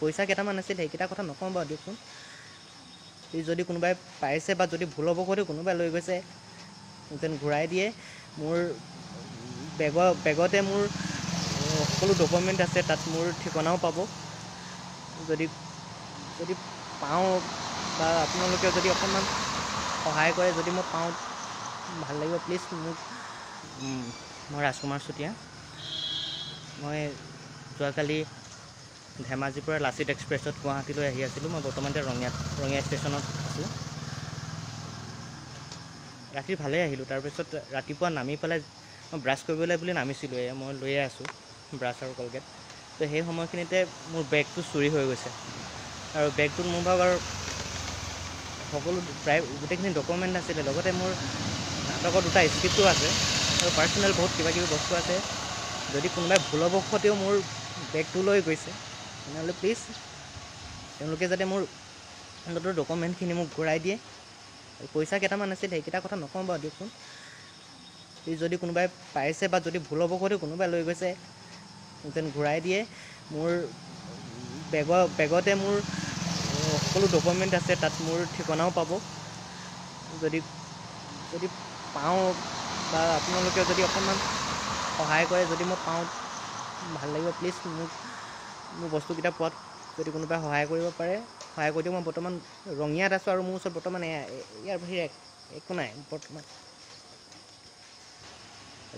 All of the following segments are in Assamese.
পইচা কেইটামান আছিল সেইকেইটা কথা নকওঁ বাৰু দিয়কচোন। যদি কোনোবাই পাইছে বা যদি ভুল অৱগতে কোনোবাই লৈ গৈছে যেন ঘূৰাই দিয়ে। মোৰ বেগতে মোৰ সকলো ডকুমেণ্ট আছে, তাত মোৰ ঠিকনাও পাব। যদি পাওঁ বা আপোনালোকে যদি অকণমান সহায় কৰে, যদি মই পাওঁ ভাল লাগিব প্লিজ। মই ৰাজকুমাৰ চুতীয়া। মই যোৱাকালি ধেমাজিৰ পৰা লাচিত এক্সপ্ৰেছত গুৱাহাটীলৈ আহি আছিলোঁ। মই বৰ্তমান এতিয়া ৰঙিয়া ষ্টেচনত আছোঁ। ৰাতি ভালেই আহিলোঁ। তাৰপিছত ৰাতিপুৱা নামি পেলাই মই ব্ৰাছ কৰিবলৈ বুলি নামিছিলোঁ। মই লৈয়ে আছোঁ ব্ৰাছ আৰু কলগেট। তো সেই সময়খিনিতে মোৰ বেগটো চুৰি হৈ গৈছে। আৰু বেগটোত মোৰ ভাগৰ সকলো প্ৰায় গোটেইখিনি ডকুমেণ্ট আছিলে। লগতে মোৰ নাটকৰ 2টা স্ক্ৰিপ্টো আছে আৰু পাৰ্চনেল বহুত কিবাকিবি বস্তু আছে। যদি কোনোবাই ভুলবশতেও মোৰ বেগটো লৈ গৈছে, তেনেহ'লে প্লিজ তেওঁলোকে যাতে মোৰ অন্ততঃ ডকুমেণ্টখিনি মোক ঘূৰাই দিয়ে। পইচা কেইটামান আছিল সেইকেইটা কথা নকওঁ বাৰু দিয়কচোন। যদি কোনোবাই পাইছে বা যদি ভুল অৱগতে কোনোবাই লৈ গৈছে যেন ঘূৰাই দিয়ে। মোৰ বেগতে মোৰ সকলো ডকুমেণ্ট আছে, তাত মোৰ ঠিকনাও পাব। যদি পাওঁ বা আপোনালোকে যদি অকণমান সহায় কৰে, যদি মই পাওঁ ভাল লাগিব প্লিজ। মোৰ বস্তুকেইটা পোৱাত যদি কোনোবাই সহায় কৰিব পাৰে সহায় কৰি দিয়ক। মই বৰ্তমান ৰঙিয়াত আছোঁ আৰু মোৰ ওচৰত বৰ্তমান ইয়াৰ বাহিৰে একো নাই বৰ্তমান।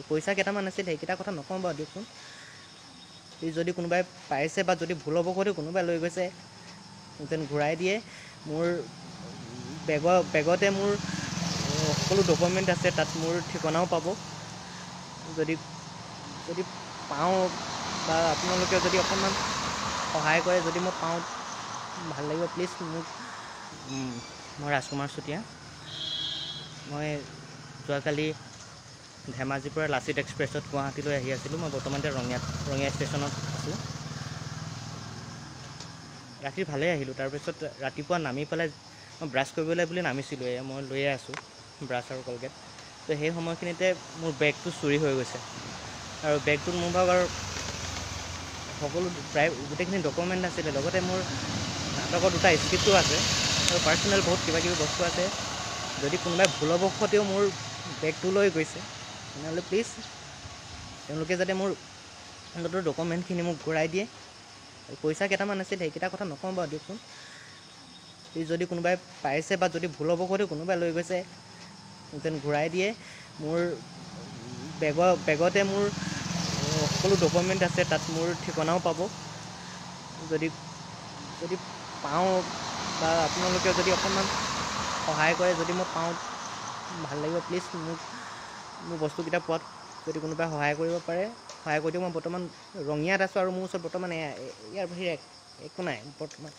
পইচা কেইটামান আছিল সেইকেইটা কথা নকওঁ বাৰু দিয়কচোন। যদি কোনোবাই পাইছে বা যদি ভুল অৱগতে কোনোবাই লৈ গৈছে যেন ঘূৰাই দিয়ে। মোৰ বেগতে মোৰ সকলো ডকুমেণ্ট আছে, তাত মোৰ ঠিকনাও পাব। যদি পাওঁ বা আপোনালোকে যদি অকণমান সহায় কৰে, যদি মই পাওঁ ভাল লাগিব প্লিজ। মই ৰাজকুমাৰ চুতীয়া। মই যোৱাকালি ধেমাজিৰ পৰা লাচিত এক্সপ্ৰেছত গুৱাহাটীলৈ আহি আছিলোঁ। মই বৰ্তমান এতিয়া ৰঙিয়া ষ্টেচনত আছোঁ। ৰাতি ভালেই আহিলোঁ। তাৰপিছত ৰাতিপুৱা নামি পেলাই মই ব্ৰাছ কৰিবলৈ বুলি নামিছিলোঁ। মই লৈয়ে আছোঁ ব্ৰাছ আৰু কলগেট। তো সেই সময়খিনিতে মোৰ বেগটো চুৰি হৈ গৈছে। আৰু বেগটোত মোৰ ভাগৰ সকলো প্ৰায় গোটেইখিনি ডকুমেণ্ট আছিলে। লগতে মোৰ নাটকৰ 2টা স্ক্ৰিপ্টো আছে আৰু পাৰ্চনেল বহুত কিবাকিবি বস্তু আছে। যদি কোনোবাই ভুলবশতেও মোৰ বেগটো লৈ গৈছে, তেনেহ'লে প্লিজ তেওঁলোকে যাতে মোৰ অন্ততঃ ডকুমেণ্টখিনি মোক ঘূৰাই দিয়ে। পইচা কেইটামান আছিল সেইকেইটা কথা নকওঁ বাৰু দিয়কচোন। যদি কোনোবাই পাইছে বা যদি ভুল অৱগতে কোনোবাই লৈ গৈছে যেন ঘূৰাই দিয়ে। মোৰ বেগতে মোৰ সকলো ডকুমেণ্ট আছে, তাত মোৰ ঠিকনাও পাব। যদি পাওঁ বা আপোনালোকে যদি অকণমান সহায় কৰে, যদি মই পাওঁ ভাল লাগিব প্লিজ। মোৰ বস্তুকেইটা পোৱাত যদি কোনোবাই সহায় কৰিব পাৰে সহায় কৰি দিয়ক। মই বৰ্তমান ৰঙিয়াত আছোঁ আৰু মোৰ ওচৰত বৰ্তমান ইয়াৰ বাহিৰে একো নাই বৰ্তমান।